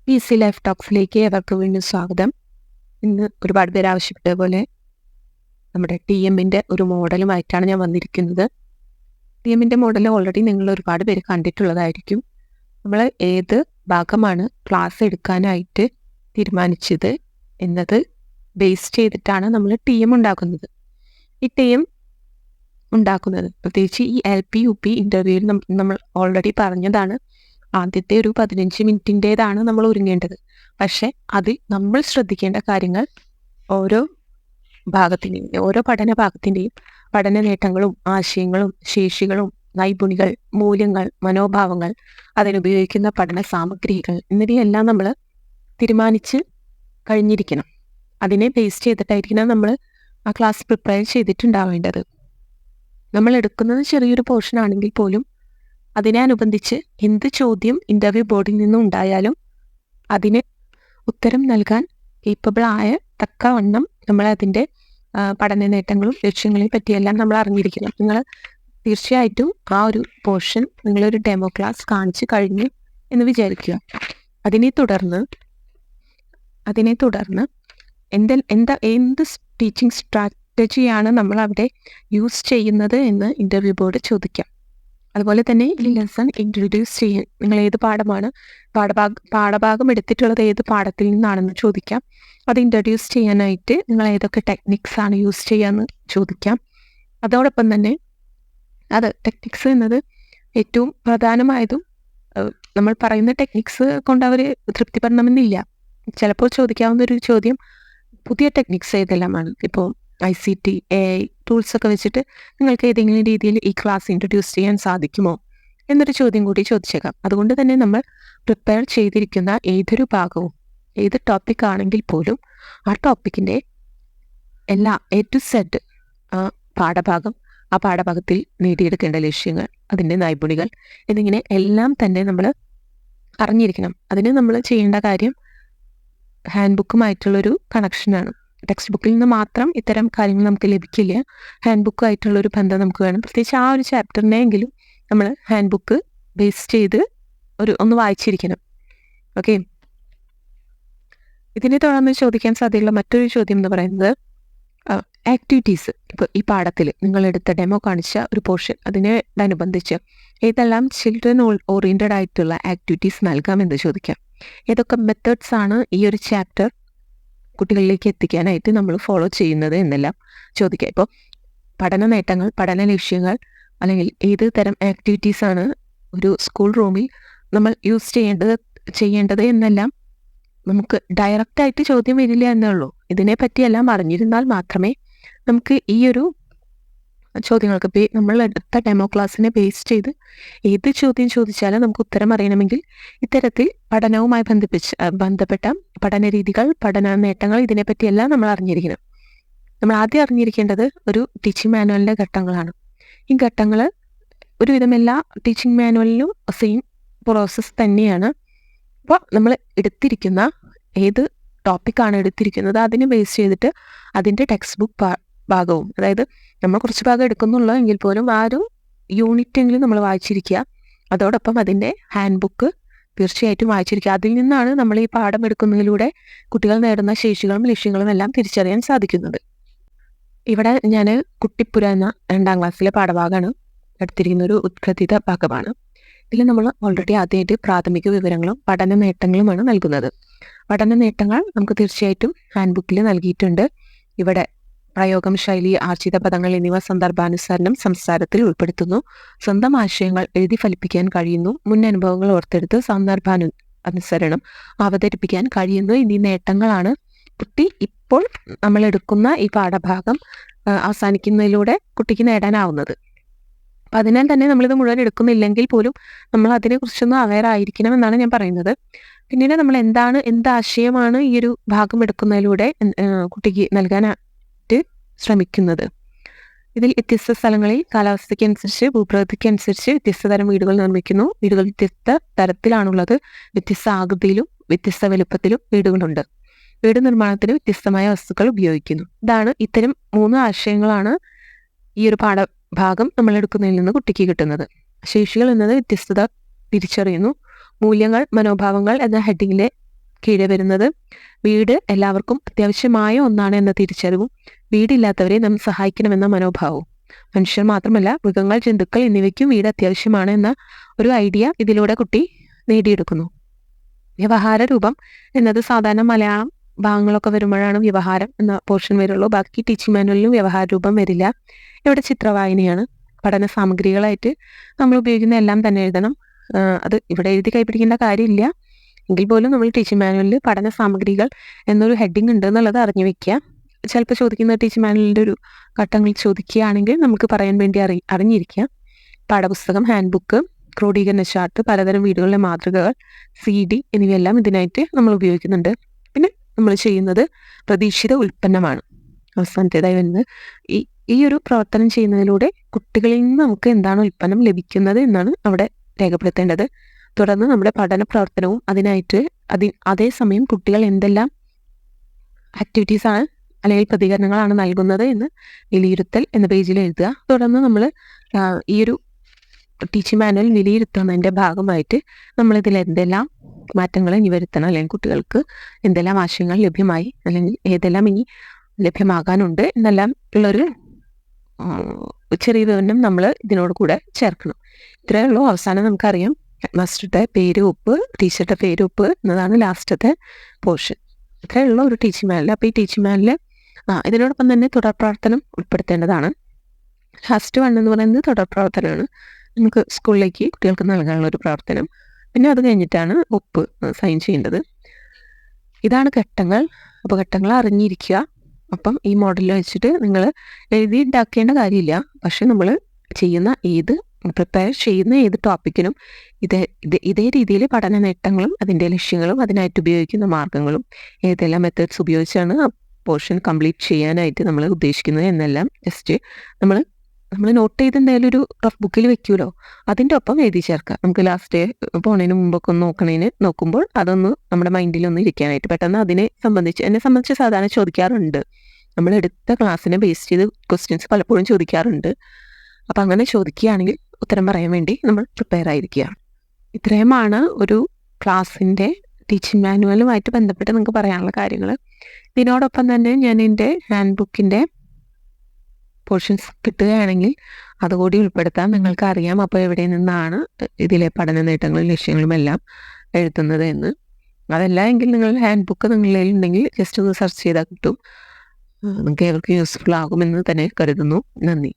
PC life ടോക്സിലേക്ക് ഏവർക്കും വീണ്ടും സ്വാഗതം. ഇന്ന് ഒരുപാട് പേര് ആവശ്യപ്പെട്ട പോലെ നമ്മുടെ TMന്റെ ഒരു മോഡലുമായിട്ടാണ് ഞാൻ വന്നിരിക്കുന്നത്. TMന്റെ മോഡൽ ഓൾറെഡി നിങ്ങൾ ഒരുപാട് പേര് കണ്ടിട്ടുള്ളതായിരിക്കും. നമ്മൾ ഏത് ഭാഗമാണ് ക്ലാസ് എടുക്കാനായിട്ട് തീരുമാനിച്ചത് എന്നത് ബേസ് ചെയ്തിട്ടാണ് നമ്മൾ TM ഉണ്ടാക്കുന്നത്. ഈ TM ഉണ്ടാക്കുന്നത് പ്രത്യേകിച്ച് ഈ LP UP ഇൻ്റർവ്യൂവിൽ നമ്മൾ ഓൾറെഡി പറഞ്ഞതാണ്. ആദ്യത്തെ ഒരു 15 മിനിറ്റിൻ്റേതാണ് നമ്മൾ ഒരുങ്ങേണ്ടത്. പക്ഷെ അതിൽ നമ്മൾ ശ്രദ്ധിക്കേണ്ട കാര്യങ്ങൾ ഓരോ ഭാഗത്തിൻ്റെയും ഓരോ പഠന ഭാഗത്തിൻ്റെയും പഠന നേട്ടങ്ങളും ആശയങ്ങളും ശേഷികളും നൈപുണികൾ മൂല്യങ്ങൾ മനോഭാവങ്ങൾ അതിനുപയോഗിക്കുന്ന പഠന സാമഗ്രികൾ എന്നിവയെല്ലാം നമ്മൾ തീരുമാനിച്ച് കഴിഞ്ഞിരിക്കണം. അതിനെ ബേസ് ചെയ്തിട്ടായിരിക്കണം നമ്മൾ ആ ക്ലാസ് പ്രിപ്പയർ ചെയ്തിട്ടുണ്ടാവേണ്ടത്. നമ്മൾ എടുക്കുന്നത് ചെറിയൊരു പോർഷൻ ആണെങ്കിൽ പോലും അതിനെ അനുബന്ധിച്ച് എന്ത് ചോദ്യം ഇൻ്റർവ്യൂ ബോർഡിൽ നിന്നും ഉണ്ടായാലും അതിന് ഉത്തരം നൽകാൻ കേപ്പബിൾ ആയ തക്കവണ്ണം നമ്മൾ അതിൻ്റെ പഠന നേട്ടങ്ങളും ലക്ഷ്യങ്ങളെ പറ്റിയെല്ലാം നമ്മൾ അറിഞ്ഞിരിക്കണം. നിങ്ങൾ തീർച്ചയായിട്ടും ആ ഒരു പോർഷൻ നിങ്ങളൊരു ഡെമോ ക്ലാസ് കാണിച്ച് കഴിഞ്ഞു എന്ന് വിചാരിക്കുക. അതിനെ തുടർന്ന് എന്ത് ടീച്ചിങ് സ്ട്രാറ്റജിയാണ് നമ്മൾ അവിടെ യൂസ് ചെയ്യുന്നത് എന്ന് ഇൻ്റർവ്യൂ ബോർഡ് ചോദിക്കാം. അതുപോലെ തന്നെ ഈ ലെസൺ ഇൻട്രൊഡ്യൂസ് ചെയ്യാൻ നിങ്ങൾ ഏത് പാഠമാണ് പാഠഭാഗം എടുത്തിട്ടുള്ളത് ഏത് പാഠത്തിൽ നിന്നാണെന്ന് ചോദിക്കാം. അത് ഇൻട്രൊഡ്യൂസ് ചെയ്യാനായിട്ട് നിങ്ങൾ ഏതൊക്കെ ടെക്നിക്സ് ആണ് യൂസ് ചെയ്യാമെന്ന് ചോദിക്കാം. അതോടൊപ്പം തന്നെ ടെക്നിക്സ് എന്നത് ഏറ്റവും പ്രധാനമായതും നമ്മൾ പറയുന്ന ടെക്നിക്സ് കൊണ്ട് അവർ തൃപ്തിപ്പെടണമെന്നില്ല. ചിലപ്പോൾ ചോദിക്കാവുന്ന ഒരു ചോദ്യം പുതിയ ടെക്നിക്സ് ഏതെല്ലാമാണ്, ഇപ്പോൾ ICT AI ടൂൾസൊക്കെ വെച്ചിട്ട് നിങ്ങൾക്ക് ഏതെങ്കിലും രീതിയിൽ ഈ ക്ലാസ് ഇൻട്രൊഡ്യൂസ് ചെയ്യാൻ സാധിക്കുമോ എന്നൊരു ചോദ്യം കൂടി ചോദിച്ചേക്കാം. അതുകൊണ്ട് തന്നെ നമ്മൾ പ്രിപ്പയർ ചെയ്തിരിക്കുന്ന ഏതൊരു ഭാഗവും ഏത് ടോപ്പിക് ആണെങ്കിൽ പോലും ആ ടോപ്പിക്കിൻ്റെ എല്ലാ A to Z ആ പാഠഭാഗത്തിൽ നേടിയെടുക്കേണ്ട ലക്ഷ്യങ്ങൾ അതിൻ്റെ നൈപുണികൾ എന്നിങ്ങനെ എല്ലാം തന്നെ നമ്മൾ അറിഞ്ഞിരിക്കണം. അതിന് നമ്മൾ ചെയ്യേണ്ട കാര്യം ഹാൻഡ് ബുക്കുമായിട്ടുള്ളൊരു കണക്ഷനാണ്. ടെക്സ്റ്റ് ബുക്കിൽ നിന്ന് മാത്രം ഇത്തരം കാര്യങ്ങൾ നമുക്ക് ലഭിക്കില്ല. ഹാൻഡ് ബുക്കുമായിട്ടുള്ളൊരു ബന്ധം നമുക്ക് വേണം. പ്രത്യേകിച്ച് ആ ഒരു ചാപ്റ്ററിനെങ്കിലും നമ്മൾ ഹാൻഡ് ബുക്ക് ബേസ് ചെയ്ത് ഒന്ന് വായിച്ചിരിക്കണം. ഓക്കെ, ഇതിനെ തുടർന്ന് ചോദിക്കാൻ സാധ്യതയുള്ള മറ്റൊരു ചോദ്യം എന്ന് പറയുന്നത് ആക്ടിവിറ്റീസ്. ഇപ്പോൾ ഈ പാഠത്തിൽ നിങ്ങളെടുത്ത ഡെമോ കാണിച്ച ഒരു പോർഷൻ അതിനോടനുബന്ധിച്ച് ഏതെല്ലാം ചിൽഡ്രൻ ഓറിയൻറ്റഡ് ആയിട്ടുള്ള ആക്ടിവിറ്റീസ് നൽകാമെന്ന് ചോദിക്കാം. ഏതൊക്കെ മെത്തേഡ്സ് ആണ് ഈ ഒരു ചാപ്റ്റർ കുട്ടികളിലേക്ക് എത്തിക്കാനായിട്ട് നമ്മൾ ഫോളോ ചെയ്യുന്നത് എന്നെല്ലാം ചോദിക്കാം. ഇപ്പോൾ പഠന നേട്ടങ്ങൾ പഠന ലക്ഷ്യങ്ങൾ അല്ലെങ്കിൽ ഏത് തരം ആക്ടിവിറ്റീസാണ് ഒരു സ്കൂൾ റൂമിൽ നമ്മൾ യൂസ് ചെയ്യേണ്ടത് എന്നെല്ലാം നമുക്ക് ഡയറക്റ്റായിട്ട് ചോദ്യം വരില്ല എന്നേ ഉള്ളൂ. ഇതിനെപ്പറ്റിയെല്ലാം അറിഞ്ഞിരുന്നാൽ മാത്രമേ നമുക്ക് ഈ ഒരു ചോദ്യങ്ങൾക്ക് നമ്മൾ എടുത്ത ഡെമോ ക്ലാസ്സിനെ ബേസ് ചെയ്ത് ഏത് ചോദ്യം ചോദിച്ചാലും നമുക്ക് ഉത്തരം അറിയണമെങ്കിൽ ഇത്തരത്തിൽ പഠനവുമായി ബന്ധപ്പെട്ട പഠന രീതികൾ പഠന നേട്ടങ്ങൾ ഇതിനെപ്പറ്റിയെല്ലാം നമ്മൾ അറിഞ്ഞിരിക്കണം. നമ്മൾ ആദ്യം അറിഞ്ഞിരിക്കേണ്ടത് ഒരു ടീച്ചിങ് മാനുവലിൻ്റെ ഘട്ടങ്ങളാണ്. ഈ ഘട്ടങ്ങൾ ഒരുവിധം എല്ലാ ടീച്ചിങ് മാനുവലിലും സെയിം പ്രോസസ്സ് തന്നെയാണ്. അപ്പോൾ നമ്മൾ എടുത്തിരിക്കുന്ന ഏത് ടോപ്പിക്കാണ് എടുത്തിരിക്കുന്നത് അതിനെ ബേസ് ചെയ്തിട്ട് അതിൻ്റെ ടെക്സ്റ്റ് ബുക്ക് ഭാഗവും, അതായത് നമ്മൾ കുറച്ച് ഭാഗം എടുക്കുന്നുള്ളൂ എങ്കിൽ പോലും ആ ഒരു യൂണിറ്റെങ്കിലും നമ്മൾ വായിച്ചിരിക്കുക. അതോടൊപ്പം അതിൻ്റെ ഹാൻഡ് ബുക്ക് തീർച്ചയായിട്ടും വായിച്ചിരിക്കുക. അതിൽ നിന്നാണ് നമ്മൾ ഈ പാഠം എടുക്കുന്നതിലൂടെ കുട്ടികൾ നേടുന്ന ശേഷികളും ലക്ഷ്യങ്ങളും എല്ലാം തിരിച്ചറിയാൻ സാധിക്കുന്നത്. ഇവിടെ ഞാൻ കുട്ടിപ്പുര എന്ന 2ാം ക്ലാസ്സിലെ പാഠഭാഗമാണ് എടുത്തിരിക്കുന്ന ഒരു ഉദ്ഗ്രഥിത ഭാഗമാണ്. ഇതിൽ നമ്മൾ ഓൾറെഡി ആദ്യമായിട്ട് പ്രാഥമിക വിവരങ്ങളും പഠന നേട്ടങ്ങളുമാണ് നൽകുന്നത്. പഠന നേട്ടങ്ങൾ നമുക്ക് തീർച്ചയായിട്ടും ഹാൻഡ് ബുക്കിൽ നൽകിയിട്ടുണ്ട്. ഇവിടെ പ്രയോഗം ശൈലി ആർജിത പദങ്ങൾ എന്നിവ സന്ദർഭാനുസരണം സംസാരത്തിൽ ഉൾപ്പെടുത്തുന്നു. സ്വന്തം ആശയങ്ങൾ എഴുതി ഫലിപ്പിക്കാൻ കഴിയുന്നു. മുൻ അനുഭവങ്ങൾ ഓർത്തെടുത്ത് സന്ദർഭാനുസരണം അവതരിപ്പിക്കാൻ കഴിയുന്നു എന്നീ നേട്ടങ്ങളാണ് കുട്ടി ഇപ്പോൾ നമ്മൾ എടുക്കുന്ന ഈ പാഠഭാഗം അവസാനിക്കുന്നതിലൂടെ കുട്ടിക്ക് നേടാനാവുന്നത്. അപ്പം അതിനാൽ തന്നെ നമ്മളിത് മുഴുവൻ എടുക്കുന്നില്ലെങ്കിൽ പോലും നമ്മൾ അതിനെക്കുറിച്ചൊന്ന് അവെയർ ആയിരിക്കണം എന്നാണ് ഞാൻ പറയുന്നത്. പിന്നീട് നമ്മൾ എന്ത് ആശയമാണ് ഈ ഒരു ഭാഗം എടുക്കുന്നതിലൂടെ കുട്ടിക്ക് നൽകാനായിട്ട് ശ്രമിക്കുന്നത്. ഇതിൽ വ്യത്യസ്ത സ്ഥലങ്ങളിൽ കാലാവസ്ഥയ്ക്കനുസരിച്ച് ഭൂപ്രകൃതിക്കനുസരിച്ച് വ്യത്യസ്ത തരം വീടുകൾ നിർമ്മിക്കുന്നു. വീടുകൾ വ്യത്യസ്ത തരത്തിലാണുള്ളത്. വ്യത്യസ്ത ആകൃതിയിലും വ്യത്യസ്ത വലുപ്പത്തിലും വീടുകളുണ്ട്. വീട് നിർമ്മാണത്തിന് വ്യത്യസ്തമായ വസ്തുക്കൾ ഉപയോഗിക്കുന്നു. ഇത്തരം 3 ആശയങ്ങളാണ് ഈ ഒരു പാഠഭാഗം നമ്മൾ എടുക്കുന്നതിൽ നിന്ന് കുട്ടിക്ക് കിട്ടുന്നത്. ശേഷികൾ എന്നത് വ്യത്യസ്തത തിരിച്ചറിയുന്നു. മൂല്യങ്ങൾ മനോഭാവങ്ങൾ എന്ന ഹെഡിങ്ങിലെ കീഴെ വരുന്നത് വീട് എല്ലാവർക്കും അത്യാവശ്യമായ ഒന്നാണ് എന്ന തിരിച്ചറിവും വീടില്ലാത്തവരെ നാം സഹായിക്കണമെന്ന മനോഭാവവും. മനുഷ്യർ മാത്രമല്ല, മൃഗങ്ങൾ, ജന്തുക്കൾ എന്നിവയ്ക്കും വീട് അത്യാവശ്യമാണ് എന്ന ഒരു ഐഡിയ ഇതിലൂടെ കുട്ടി നേടിയെടുക്കുന്നു. വ്യവഹാര രൂപം എന്നത് സാധാരണ മലയാളം ഭാഗങ്ങളൊക്കെ വരുമ്പോഴാണ് വ്യവഹാരം എന്ന പോർഷൻ വരുള്ളൂ. ബാക്കി ടീച്ചിങ് മാനുവലിലും വ്യവഹാര രൂപം വരില്ല. ഇവിടെ ചിത്രവായനയാണ്. പഠന സാമഗ്രികളായിട്ട് നമ്മൾ ഉപയോഗിക്കുന്ന എല്ലാം തന്നെ എഴുതണം. അത് ഇവിടെ എഴുതി കൈപ്പിടിക്കേണ്ട കാര്യമില്ല. എങ്കിൽ പോലും നമ്മൾ ടീച്ചിങ് മാനുവലിൽ പഠന സാമഗ്രികൾ എന്നൊരു ഹെഡിങ് ഉണ്ട് എന്നുള്ളത് അറിഞ്ഞു വെക്കുക. ചിലപ്പോൾ ചോദിക്കുന്ന ടീച്ചിങ് മാനുവലിൻ്റെ ഒരു ഘട്ടങ്ങൾ ചോദിക്കുകയാണെങ്കിൽ നമുക്ക് പറയാൻ വേണ്ടി അറിഞ്ഞിരിക്കുക. പാഠപുസ്തകം, ഹാൻഡ് ബുക്ക്, ക്രോഡീകരണ ചാർട്ട്, പലതരം വീടുകളിലെ മാതൃകകൾ, CD എന്നിവയെല്ലാം ഇതിനായിട്ട് നമ്മൾ ഉപയോഗിക്കുന്നുണ്ട്. പിന്നെ നമ്മൾ ചെയ്യുന്നത് പ്രതീക്ഷിത ഉൽപ്പന്നമാണ് അവസാനത്തേതായി വരുന്നത്. ഈ ഒരു പ്രവർത്തനം ചെയ്യുന്നതിലൂടെ കുട്ടികളിൽ നിന്ന് നമുക്ക് എന്താണ് ഉൽപ്പന്നം ലഭിക്കുന്നത് എന്നാണ് അവിടെ രേഖപ്പെടുത്തേണ്ടത്. തുടർന്ന് നമ്മുടെ പഠന പ്രവർത്തനവും അതിനായിട്ട് അതേസമയം കുട്ടികൾ എന്തെല്ലാം ആക്ടിവിറ്റീസാണ് അല്ലെങ്കിൽ പ്രതികരണങ്ങളാണ് നൽകുന്നത് എന്ന് വിലയിരുത്തൽ എന്ന പേജിൽ എഴുതുക. തുടർന്ന് നമ്മൾ ഈ ഒരു ടീച്ചിങ് മാനുവൽ വിലയിരുത്തുന്നതിൻ്റെ ഭാഗമായിട്ട് നമ്മളിതിൽ എന്തെല്ലാം മാറ്റങ്ങൾ ഇനി വരുത്തണം, അല്ലെങ്കിൽ കുട്ടികൾക്ക് എന്തെല്ലാം ആശയങ്ങൾ ലഭ്യമായി, അല്ലെങ്കിൽ ഏതെല്ലാം ഇനി ലഭ്യമാകാനുണ്ട് എന്നെല്ലാം ഉള്ളൊരു ചെറിയ വിവരണം നമ്മൾ ഇതിനോട് കൂടെ ചേർക്കണം. ഇത്രയേ ഉള്ളൂ. അവസാനം നമുക്കറിയാം മാസ്റ്ററുടെ പേര് ഒപ്പ്, ടീച്ചറുടെ പേര് ഒപ്പ് എന്നതാണ് ലാസ്റ്റത്തെ പോർഷൻ. ഇത്രയേ ഉള്ളൂ ഒരു ടീച്ചിങ് മാനുവൽ. അപ്പോൾ ഈ ടീച്ചിങ് മാനുവൽ ഇതിനോടൊപ്പം തന്നെ തുടർ പ്രവർത്തനം ഉൾപ്പെടുത്തേണ്ടതാണ്. ലാസ്റ്റ് 1 എന്ന് പറയുന്നത് തുടർ പ്രവർത്തനമാണ്. നമുക്ക് സ്കൂളിലേക്ക് കുട്ടികൾക്ക് നൽകാനുള്ള ഒരു പ്രവർത്തനം. പിന്നെ അത് കഴിഞ്ഞിട്ടാണ് ഒപ്പ് സൈൻ ചെയ്യേണ്ടത്. ഇതാണ് ഘട്ടങ്ങൾ. അപ്പോൾ ഘട്ടങ്ങൾ അറിഞ്ഞിരിക്കുക. അപ്പം ഈ മോഡലിൽ വെച്ചിട്ട് നിങ്ങൾ എഴുതി ഉണ്ടാക്കേണ്ട കാര്യമില്ല. പക്ഷെ നമ്മൾ പ്രിപ്പയർ ചെയ്യുന്ന ഏത് ടോപ്പിക്കിനും ഇതേ രീതിയിൽ പഠന നേട്ടങ്ങളും അതിൻ്റെ ലക്ഷ്യങ്ങളും അതിനായിട്ട് ഉപയോഗിക്കുന്ന മാർഗങ്ങളും ഏതെല്ലാം മെത്തേഡ്സ് ഉപയോഗിച്ചാണ് ആ പോർഷൻ കംപ്ലീറ്റ് ചെയ്യാനായിട്ട് നമ്മൾ ഉദ്ദേശിക്കുന്നത് എന്നെല്ലാം ജസ്റ്റ് നമ്മൾ നോട്ട് ചെയ്ത് എന്തായാലും ഒരു റഫ് ബുക്കിൽ വെക്കുമല്ലോ, അതിൻ്റെ ഒപ്പം എഴുതി ചേർക്കുക. നമുക്ക് ലാസ്റ്റ് പോണതിന് മുമ്പൊക്കെ ഒന്ന് നോക്കുമ്പോൾ അതൊന്ന് നമ്മുടെ മൈൻഡിലൊന്ന് ഇരിക്കാനായിട്ട് പെട്ടെന്ന് എന്നെ സംബന്ധിച്ച് സാധാരണ ചോദിക്കാറുണ്ട്. നമ്മൾ എടുത്ത ക്ലാസ്സിനെ ബേസ് ചെയ്ത് ക്വസ്റ്റ്യൻസ് പലപ്പോഴും ചോദിക്കാറുണ്ട്. അപ്പം അങ്ങനെ ചോദിക്കുകയാണെങ്കിൽ ഉത്തരം പറയാൻ വേണ്ടി നമ്മൾ പ്രിപ്പയർ ആയിരിക്കുക. ഇത്രയുമാണ് ഒരു ക്ലാസ്സിൻ്റെ ടീച്ചിങ് മാനുവലുമായിട്ട് ബന്ധപ്പെട്ട് നിങ്ങൾക്ക് പറയാനുള്ള കാര്യങ്ങൾ. ഇതിനോടൊപ്പം തന്നെ ഞാൻ എൻ്റെ ഹാൻഡ് ബുക്കിൻ്റെ പോർഷൻസ് കിട്ടുകയാണെങ്കിൽ അതുകൂടി ഉൾപ്പെടുത്താൻ നിങ്ങൾക്ക് അറിയാം. അപ്പോൾ എവിടെ നിന്നാണ് ഇതിലെ പഠന നേട്ടങ്ങളും ലക്ഷ്യങ്ങളും എല്ലാം എഴുതുന്നത് എന്ന്. അതല്ല എങ്കിൽ നിങ്ങൾ ഹാൻഡ് ബുക്ക് നിങ്ങളുടെ കയ്യിലുണ്ടെങ്കിൽ ജസ്റ്റ് ഒന്ന് സെർച്ച് ചെയ്താൽ കിട്ടും. നിങ്ങൾക്ക് ഏവർക്കും യൂസ്ഫുൾ ആകുമെന്ന് തന്നെ കരുതുന്നു. നന്ദി.